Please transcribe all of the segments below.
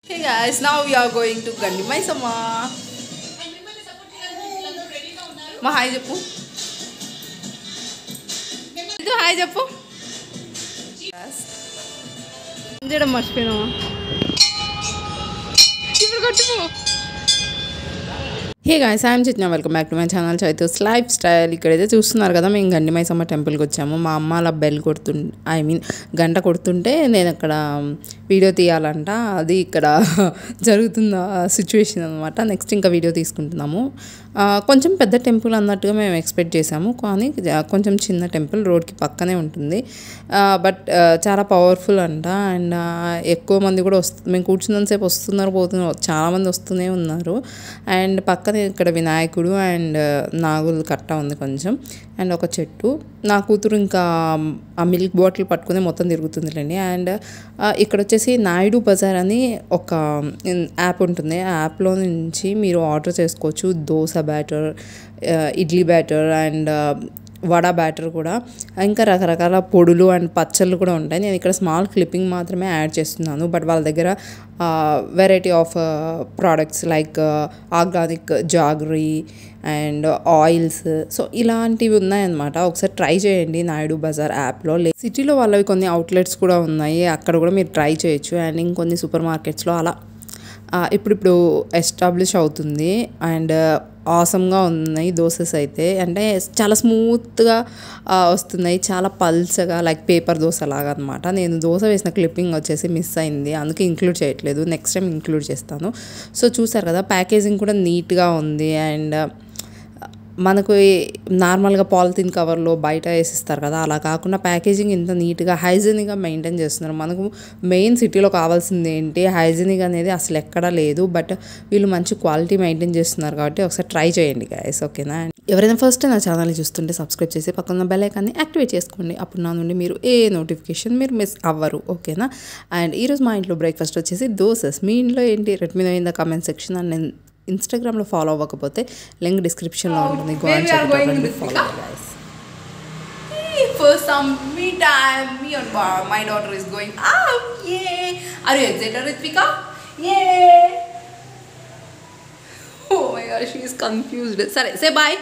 Hey guys, now we are going to Gandi Maisama. Ma hi చెప్పు. ఇది hi చెప్పు. చేయడం మర్చిపోయినామా? ఇప్పుడు కొట్టుకో. Hey guys, I'm Chitna, welcome back to my channel Chaitu's lifestyle. ఇక్కడైతే చూస్తున్నారు కదా, మేము గండి మైసమ్మ టెంపుల్కి వచ్చాము. మా అమ్మ అలా బెల్ గంట కొడుతుంటే నేను అక్కడ వీడియో తీయాలంట. అది ఇక్కడ జరుగుతున్న సిచ్యువేషన్ అనమాట. నెక్స్ట్ ఇంకా వీడియో తీసుకుంటున్నాము. కొంచెం పెద్ద టెంపుల్ అన్నట్టుగా మేము ఎక్స్పెక్ట్ చేసాము, కానీ కొంచెం చిన్న టెంపుల్ రోడ్కి పక్కనే ఉంటుంది. బట్ చాలా పవర్ఫుల్ అంట. అండ్ ఎక్కువ మంది కూడా మేము కూర్చున్నంతసేపు వస్తున్నారు, పోతున్నారు, చాలామంది వస్తూనే ఉన్నారు. అండ్ పక్కనే ఇక్కడ వినాయకుడు అండ్ నాగుల కట్ట ఉంది కొంచెం, అండ్ ఒక చెట్టు. నా కూతురు ఇంకా ఆ మిల్క్ బాటిల్ పట్టుకుని మొత్తం తిరుగుతుందిలేండి. అండ్ ఇక్కడ వచ్చేసి నాయుడు బజార్ అని ఒక యాప్ ఉంటుంది. ఆ యాప్లో నుంచి మీరు ఆర్డర్ చేసుకోవచ్చు. Dosa batter, idli batter and vada batter కూడా, ఇంకా రకరకాల పొడులు అండ్ పచ్చళ్ళు కూడా ఉంటాయి. నేను ఇక్కడ స్మాల్ క్లిప్పింగ్ మాత్రమే యాడ్ చేస్తున్నాను. బట్ వాళ్ళ దగ్గర variety of products like organic jaggery and oils, so ఇలాంటివి ఉన్నాయన్నమాట. ఒకసారి ట్రై చేయండి నాయుడు బజార్ యాప్లో. సిటీలో వాళ్ళవి కొన్ని అవుట్లెట్స్ కూడా ఉన్నాయి, అక్కడ కూడా మీరు ట్రై చేయొచ్చు. అండ్ ఇంకొన్ని సూపర్ మార్కెట్స్లో అలా ఇప్పుడు ఎస్టాబ్లిష్ అవుతుంది. అండ్ ఆసమ్గా ఉన్నాయి దోసెస్ అయితే. అంటే చాలా స్మూత్గా వస్తున్నాయి, చాలా పల్చగా, లైక్ పేపర్ దోశ లాగా అనమాట. నేను దోశ వేసిన క్లిప్పింగ్ వచ్చేసి మిస్ అయింది, అందుకే ఇంక్లూడ్ చేయట్లేదు. నెక్స్ట్ టైం ఇంక్లూడ్ చేస్తాను. సో చూసారు కదా, ప్యాకేజింగ్ కూడా నీట్గా ఉంది. అండ్ మనకు నార్మల్గా పాలిథిన్ కవర్లో బయట వేసిస్తారు కదా, అలా కాకుండా ప్యాకేజింగ్ ఇంత నీట్గా హైజీనిక్గా మెయింటైన్ చేస్తున్నారు. మనకు మెయిన్ సిటీలో కావాల్సింది ఏంటి, హైజీనిక్ అనేది అసలు ఎక్కడా లేదు. బట్ వీళ్ళు మంచి క్వాలిటీ మెయింటైన్ చేస్తున్నారు కాబట్టి ఒకసారి ట్రై చేయండి గైస్, ఓకేనా? ఎవరైనా ఫస్ట్ నా ఛానల్ని చూస్తుంటే సబ్స్క్రైబ్ చేసి పక్కన బెల్ ఐకాన్ని యాక్టివేట్ చేసుకోండి. అప్పుడు నా నుండి మీరు ఏ నోటిఫికేషన్ మీరు మిస్ అవ్వరు, ఓకేనా? అండ్ ఈరోజు మా ఇంట్లో బ్రేక్ఫాస్ట్ వచ్చేసి దోసెస్. మీ ఇంట్లో ఏంటి? Let me know in the comment section. And నేను ఇన్స్టాగ్రామ్లో ఫాలో అవ్వకపోతే లింక్ డిస్క్రిప్షన్లో ఉంటుంది. Go and check it out and follow me, guys. For some me time, me and my daughter is going out. Yay! Are you excited, Ritvika? Yay! Oh my gosh, she is confused. Sorry, say bye.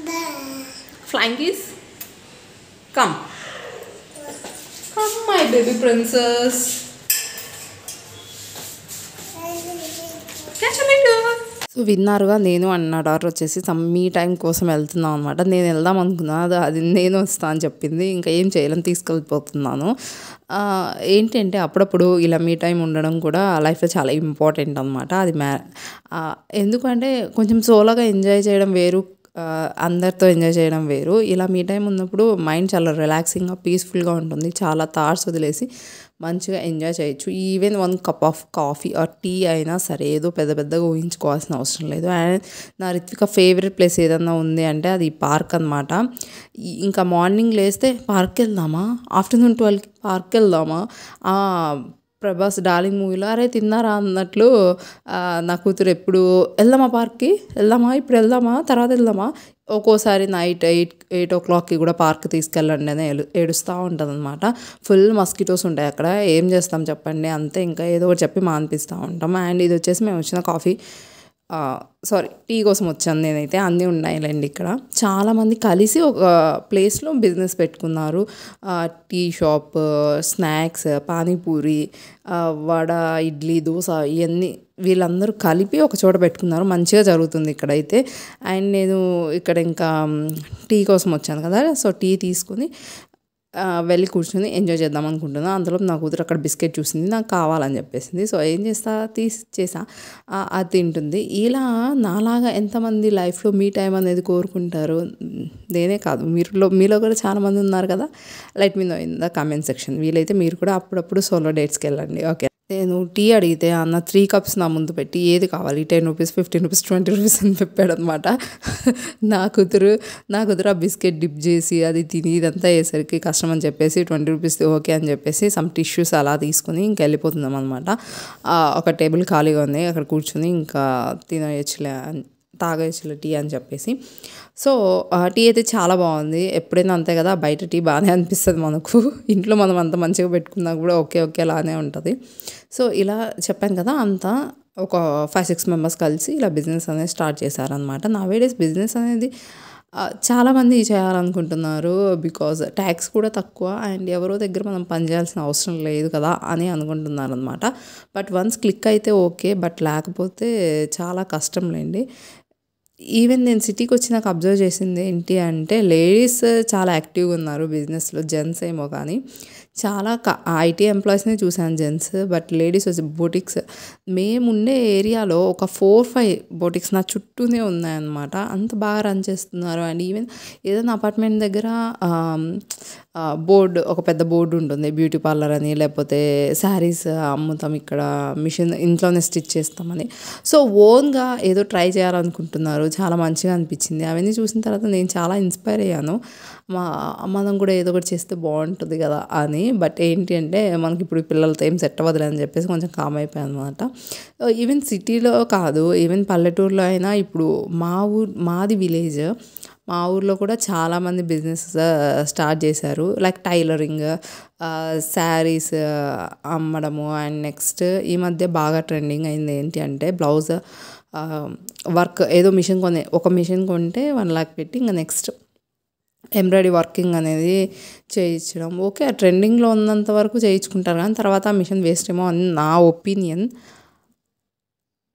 Bye. Flying kiss. Come. Come, my baby princess. So విన్నారుగా, నేను and నా daughter వచ్చేసి మీ time కోసం వెళ్తున్నాం అనమాట. నేను వెళ్దాం అనుకున్నాను, అది నేను వస్తా అని చెప్పింది. ఇంకా ఏం చేయాలని తీసుకెళ్ళిపోతున్నాను. ఏంటంటే అప్పుడప్పుడు ఇలా మీ టైం ఉండడం కూడా లైఫ్లో చాలా ఇంపార్టెంట్ అనమాట. అది ఎందుకంటే కొంచెం సోలోగా ఎంజాయ్ చేయడం వేరు, అందరితో ఎంజాయ్ చేయడం వేరు. ఇలా మీ టైం ఉన్నప్పుడు మైండ్ చాలా రిలాక్సింగ్గా, పీస్ఫుల్గా ఉంటుంది. చాలా థాట్స్ వదిలేసి మంచిగా ఎంజాయ్ చేయొచ్చు. Even 1 cup of coffee or tea అయినా సరే, ఏదో పెద్దగా ఊహించుకోవాల్సిన అవసరం లేదు. అండ్ నా రిత్విక ఫేవరెట్ ప్లేస్ ఏదన్నా ఉంది అంటే అది పార్క్ అనమాట. ఇంకా మార్నింగ్ లేస్తే పార్క్కి వెళ్దామా, ఆఫ్టర్నూన్ 12కి పార్క్కి వెళ్దామా, ప్రభాస్ డార్లింగ్ మూవీలో అరే తిన్నారా అన్నట్లు నా కూతురు ఎప్పుడు వెళ్దామా పార్క్కి, ఇప్పుడు వెళ్దామా, తర్వాత వెళ్దామా, ఒక్కోసారి నైట్ 8 o'clockకి కూడా పార్క్ తీసుకెళ్ళండి అని ఏడుస్తూ ఉంటుంది అనమాట. ఫుల్ మస్కిటోస్ ఉంటాయి అక్కడ. ఏం చేస్తాం చెప్పండి, అంతే. ఇంకా ఏదో ఒకటి చెప్పి మానిపిస్తూ ఉంటాం. అండ్ ఇది వచ్చేసి మేము వచ్చిన టీ కోసం వచ్చాను నేనైతే. అన్నీ ఉన్నాయిలేండి ఇక్కడ. చాలామంది కలిసి ఒక ప్లేస్లో బిజినెస్ పెట్టుకున్నారు. Tea shop, snacks, panipuri, vada, idli, dosa, ఇవన్నీ వీళ్ళందరూ కలిపి ఒక చోట పెట్టుకున్నారు. మంచిగా జరుగుతుంది ఇక్కడైతే. అండ్ నేను ఇక్కడ ఇంకా టీ కోసం వచ్చాను కదా, సో టీ తీసుకుని వెళ్ళి కూర్చొని ఎంజాయ్ చేద్దాం అనుకుంటున్నాను. అందులో నా కూతురు అక్కడ బిస్కెట్ చూసింది, నాకు కావాలని చెప్పేసింది. సో ఏం చేసా అది తింటుంది. ఇలా నాలాగా ఎంతమంది లైఫ్లో మీ టైం అనేది కోరుకుంటారు? నేనే కాదు, మీలో కూడా చాలామంది ఉన్నారు కదా. Let me know in the comment section. వీలైతే మీరు కూడా అప్పుడప్పుడు సోలో డేట్స్కి వెళ్ళండి, ఓకే? నేను టీ అడిగితే అన్న 3 cups నా ముందు పెట్టి ఏది కావాలి, 10 rupees, 15 rupees, 20 rupees అని చెప్పాడు అనమాట. నా కూతురు ఆ బిస్కెట్ డిప్ చేసి అది తిని ఇదంతా అయ్యేసరికి కష్టం అని చెప్పేసి 20 rupees ఓకే అని చెప్పేసి సమ్ టిష్యూస్ అలా తీసుకుని ఇంకా వెళ్ళిపోతున్నాం అనమాట. ఒక టేబుల్ ఖాళీగా ఉంది, అక్కడ కూర్చొని ఇంకా తాగేయచ్చులే టీ అని చెప్పేసి. సో టీ అయితే చాలా బాగుంది. ఎప్పుడైనా అంతే కదా, బయట టీ బాగానే అనిపిస్తుంది మనకు. ఇంట్లో మనం అంత మంచిగా పెట్టుకున్నా కూడా ఓకే లానే ఉంటుంది. సో ఇలా చెప్పాను కదా, అంతా ఒక 5-6 మెంబర్స్ కలిసి ఇలా బిజినెస్ అనేది స్టార్ట్ చేశారనమాట. నవేడేస్ బిజినెస్ అనేది చాలామంది చేయాలనుకుంటున్నారు. బికాజ్ ట్యాక్స్ కూడా తక్కువ అండ్ ఎవరో దగ్గర మనం పని చేయాల్సిన అవసరం లేదు కదా అని అనుకుంటున్నారు అనమాట. బట్ వన్స్ క్లిక్ అయితే ఓకే, బట్ లేకపోతే చాలా కష్టంలేండి. ఈవెన్ నేను సిటీకి వచ్చి నాకు అబ్జర్వ్ చేసింది ఏంటి అంటే, లేడీస్ చాలా యాక్టివ్గా ఉన్నారు బిజినెస్లో, జెంట్స్ ఏమో కానీ. చాలా ఐటీ ఎంప్లాయీస్ని చూశాను జెంట్స్, బట్ లేడీస్ వచ్చి బోటిక్స్, మేముండే ఏరియాలో ఒక 4-5 బోటిక్స్ నా చుట్టూనే ఉన్నాయన్నమాట. అంత బాగా రన్ చేస్తున్నారు. అండ్ ఈవెన్ ఏదైనా అపార్ట్మెంట్ దగ్గర ఒక పెద్ద బోర్డు ఉంటుంది, బ్యూటీ పార్లర్ అని, లేకపోతే శారీస్ అమ్ముతాం ఇక్కడ, మిషన్ ఇంట్లోనే స్టిచ్ చేస్తామని. సో ఓన్గా ఏదో ట్రై చేయాలనుకుంటున్నారు. చాలా మంచిగా అనిపించింది. అవన్నీ చూసిన తర్వాత నేను చాలా ఇన్స్పైర్ అయ్యాను. మనం కూడా ఏదో ఒకటి చేస్తే బాగుంటుంది కదా అని. బట్ ఏంటి అంటే మనకి ఇప్పుడు పిల్లలతో ఏం సెట్ అవ్వదులే అని చెప్పేసి కొంచెం కామ్ అయిపోయాను అనమాట. ఈవెన్ సిటీలో కాదు, ఈవెన్ పల్లెటూరులో అయినా ఇప్పుడు మాది విలేజ్, మా ఊర్లో కూడా చాలామంది బిజినెస్ స్టార్ట్ చేశారు. లైక్ టైలరింగ్, శారీస్ అమ్మడము. అండ్ నెక్స్ట్ ఈ మధ్య బాగా ట్రెండింగ్ అయింది ఏంటి అంటే బ్లౌజ్ వర్క్. ఏదో ఒక మిషన్ కొంటే 1 lakh పెట్టి ఇంకా నెక్స్ట్ ఎంబ్రాయిడరీ వర్కింగ్ అనేది చేయించడం. ఓకే, ఆ ట్రెండింగ్లో ఉన్నంత వరకు చేయించుకుంటారు, కానీ తర్వాత ఆ మిషన్ వేస్ట్ ఏమో అని నా ఒపీనియన్.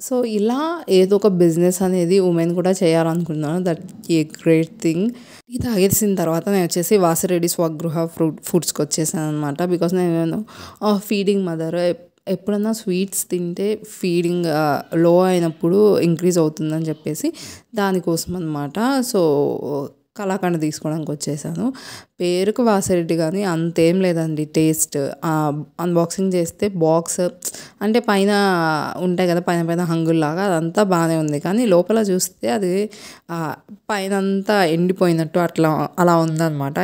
సో ఇలా ఏదో ఒక బిజినెస్ అనేది ఉమెన్ కూడా చేయాలనుకున్నాను. That a great thing. ఇది తాగేసిన తర్వాత నేను వచ్చేసి వాసిరెడ్డి స్వగృహ ఫుడ్స్కి వచ్చేసాను అనమాట. బికాస్ నేను ఫీడింగ్ మదర్. ఎప్పుడన్నా స్వీట్స్ తింటే ఫీడింగ్ లో అయినప్పుడు ఇంక్రీజ్ అవుతుందని చెప్పేసి దానికోసం అనమాట. సో కలాకండ్ తీసుకోవడానికి వచ్చేసాను. పేరుకు వాసిరెడ్డి కానీ అంతేం లేదండి టేస్ట్. అన్బాక్సింగ్ చేస్తే బాక్స్ అంటే పైన ఉంటాయి కదా, పైన హంగుల్లాగా అదంతా బాగానే ఉంది, కానీ లోపల చూస్తే అది పైన అంతా ఎండిపోయినట్టు అలా ఉందన్నమాట.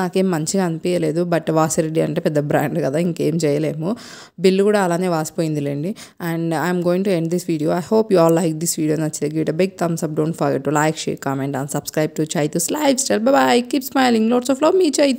నాకేం మంచిగా అనిపించలేదు. బట్ వాసిరెడ్డి అంటే పెద్ద బ్రాండ్ కదా, ఇంకేం చేయలేము. బిల్లు కూడా అలానే వాసిపోయిందిలేండి. And I'm going to end this video. I hope you all like this video. నచ్చితే give it a big thumbs up. Don't forget to like, share, comment and subscribe to Chaitu's Lifestyle. Bye bye. Keep smiling. Lots of love. Me Chaitu.